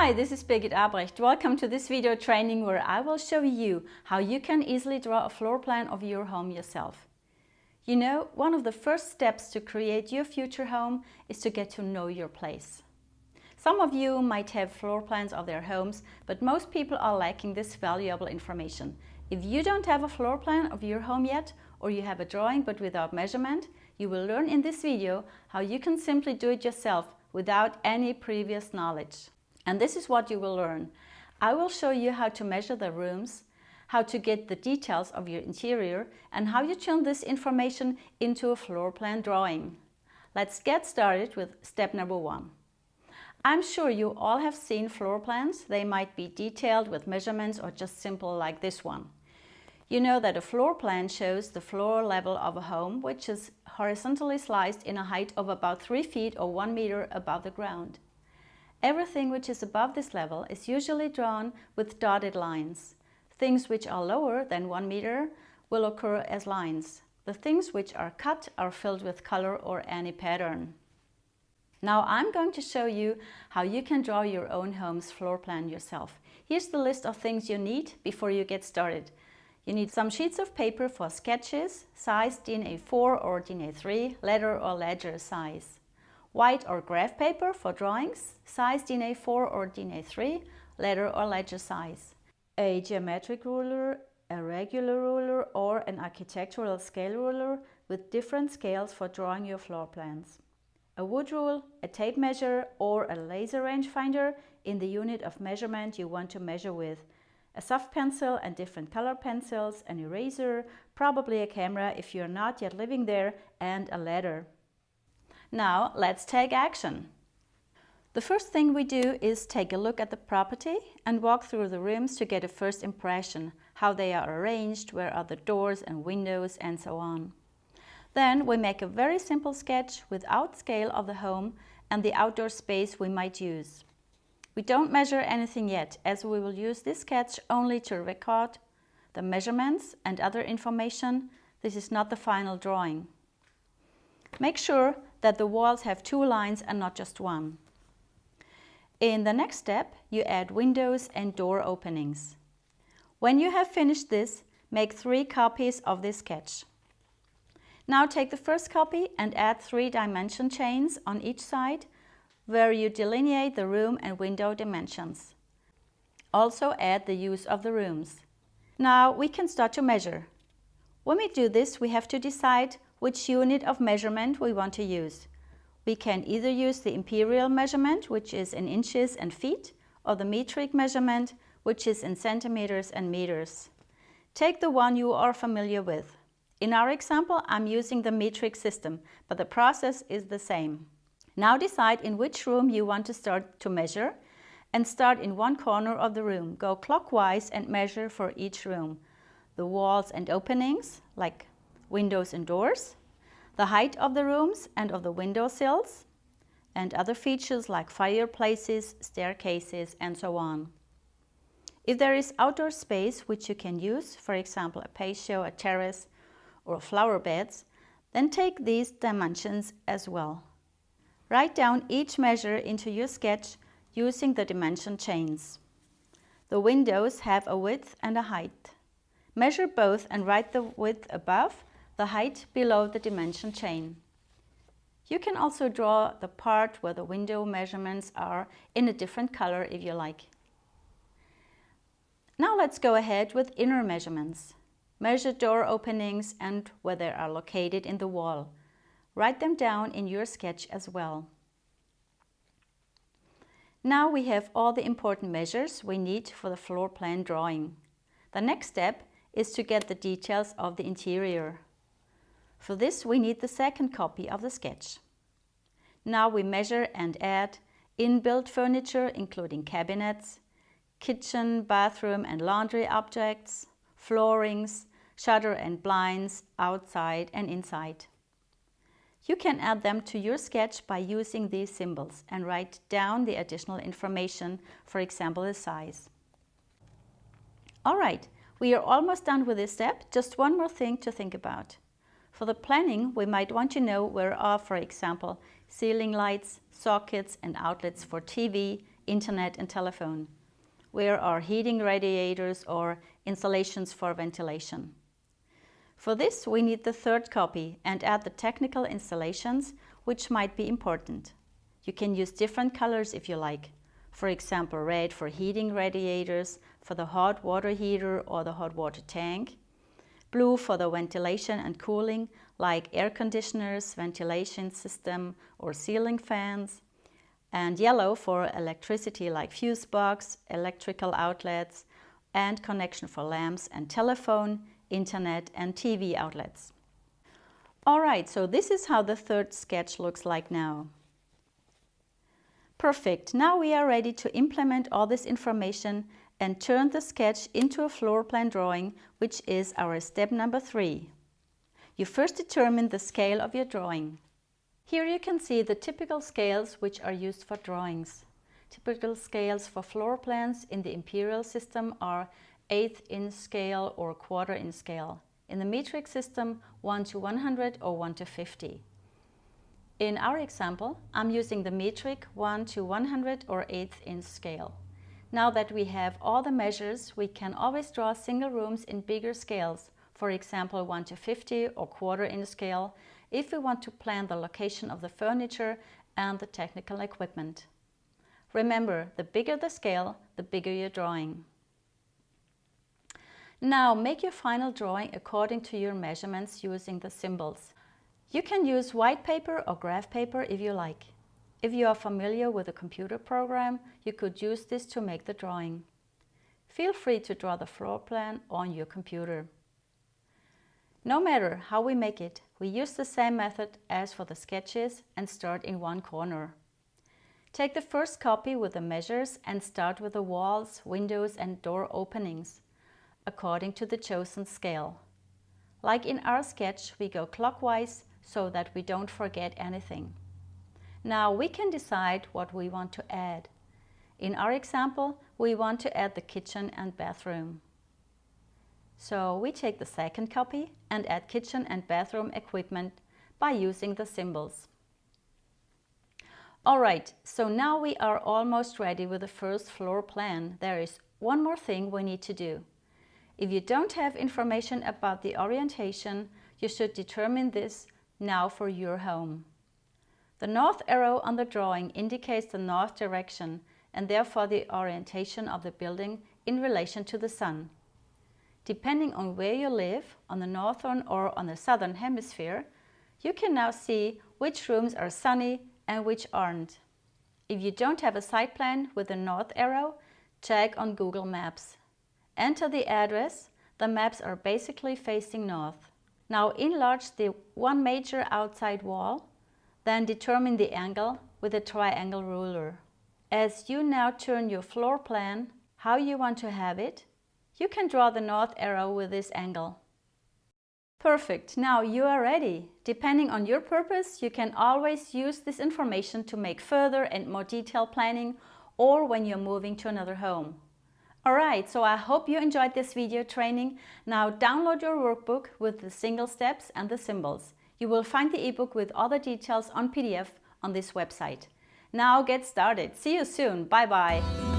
Hi, this is Birgit Albrecht. Welcome to this video training where I will show you how you can easily draw a floor plan of your home yourself. You know, one of the first steps to create your future home is to get to know your place. Some of you might have floor plans of their homes, but most people are lacking this valuable information. If you don't have a floor plan of your home yet, or you have a drawing but without measurement, you will learn in this video how you can simply do it yourself without any previous knowledge. And this is what you will learn. I will show you how to measure the rooms, how to get the details of your interior, and how you turn this information into a floor plan drawing. Let's get started with step number 1. I'm sure you all have seen floor plans. They might be detailed with measurements or just simple like this one. You know that a floor plan shows the floor level of a home, which is horizontally sliced in a height of about 3 feet or 1 meter above the ground. Everything which is above this level is usually drawn with dotted lines. Things which are lower than 1 meter will occur as lines. The things which are cut are filled with color or any pattern. Now I'm going to show you how you can draw your own home's floor plan yourself. Here's the list of things you need before you get started. You need some sheets of paper for sketches, size DIN A4 or DIN A3, letter or ledger size. White or graph paper for drawings, size DIN A4 or DIN A3, letter or ledger size. A geometric ruler, a regular ruler or an architectural scale ruler with different scales for drawing your floor plans. A wood rule, a tape measure or a laser rangefinder in the unit of measurement you want to measure with. A soft pencil and different color pencils, an eraser, probably a camera if you're not yet living there, and a ladder. Now let's take action. The first thing we do is take a look at the property and walk through the rooms to get a first impression, how they are arranged, where are the doors and windows, and so on. Then we make a very simple sketch without scale of the home and the outdoor space we might use. We don't measure anything yet, as we will use this sketch only to record the measurements and other information. This is not the final drawing. Make sure that the walls have 2 lines and not just one. In the next step, you add windows and door openings. When you have finished this, make 3 copies of this sketch. Now take the first copy and add 3 dimension chains on each side, where you delineate the room and window dimensions. Also add the use of the rooms. Now we can start to measure. When we do this, we have to decide which unit of measurement we want to use. We can either use the imperial measurement, which is in inches and feet, or the metric measurement, which is in centimeters and meters. Take the one you are familiar with. In our example, I'm using the metric system, but the process is the same. Now decide in which room you want to start to measure, and start in one corner of the room. Go clockwise and measure for each room. The walls and openings, like windows and doors, the height of the rooms and of the window sills, and other features like fireplaces, staircases, and so on. If there is outdoor space which you can use, for example a patio, a terrace, or flower beds, then take these dimensions as well. Write down each measure into your sketch using the dimension chains. The windows have a width and a height. Measure both and write the width above, the height below the dimension chain. You can also draw the part where the window measurements are in a different color if you like. Now let's go ahead with inner measurements. Measure door openings and where they are located in the wall. Write them down in your sketch as well. Now we have all the important measures we need for the floor plan drawing. The next step is to get the details of the interior. For this we need the second copy of the sketch. Now we measure and add inbuilt furniture including cabinets, kitchen, bathroom and laundry objects, floorings, shutter and blinds outside and inside. You can add them to your sketch by using these symbols and write down the additional information, for example the size. Alright, we are almost done with this step. Just one more thing to think about. For the planning, we might want to know where are, for example, ceiling lights, sockets and outlets for TV, internet and telephone. Where are heating radiators or installations for ventilation? For this, we need the third copy and add the technical installations, which might be important. You can use different colors if you like. For example, red for heating radiators, for the hot water heater or the hot water tank. Blue for the ventilation and cooling, like air conditioners, ventilation system or ceiling fans. And yellow for electricity, like fuse box, electrical outlets, and connection for lamps and telephone, internet and TV outlets. Alright, so this is how the third sketch looks like now. Perfect, now we are ready to implement all this information and turn the sketch into a floor plan drawing, which is our step number 3. You first determine the scale of your drawing. Here you can see the typical scales which are used for drawings. Typical scales for floor plans in the imperial system are 1/8 inch scale or 1/4 inch scale. In the metric system, 1:100 or 1:50. In our example, I'm using the metric 1:100 or 1/8 inch scale. Now that we have all the measures, we can always draw single rooms in bigger scales, for example 1:50 or 1/4 inch scale, if we want to plan the location of the furniture and the technical equipment. Remember, the bigger the scale, the bigger your drawing. Now make your final drawing according to your measurements using the symbols. You can use white paper or graph paper if you like. If you are familiar with a computer program, you could use this to make the drawing. Feel free to draw the floor plan on your computer. No matter how we make it, we use the same method as for the sketches and start in one corner. Take the first copy with the measures and start with the walls, windows and door openings, according to the chosen scale. Like in our sketch, we go clockwise so that we don't forget anything. Now we can decide what we want to add. In our example, we want to add the kitchen and bathroom. So we take the second copy and add kitchen and bathroom equipment by using the symbols. Alright, so now we are almost ready with the first floor plan. There is one more thing we need to do. If you don't have information about the orientation, you should determine this now for your home. The north arrow on the drawing indicates the north direction and therefore the orientation of the building in relation to the sun. Depending on where you live, on the northern or on the southern hemisphere, you can now see which rooms are sunny and which aren't. If you don't have a site plan with the north arrow, check on Google Maps. Enter the address. The maps are basically facing north. Now enlarge the one major outside wall, then determine the angle with a triangle ruler. As you now turn your floor plan how you want to have it, you can draw the north arrow with this angle. Perfect, now you are ready. Depending on your purpose, you can always use this information to make further and more detailed planning or when you're moving to another home. Alright, so I hope you enjoyed this video training. Now download your workbook with the single steps and the symbols. You will find the ebook with all the details on PDF on this website. Now get started. See you soon. Bye bye.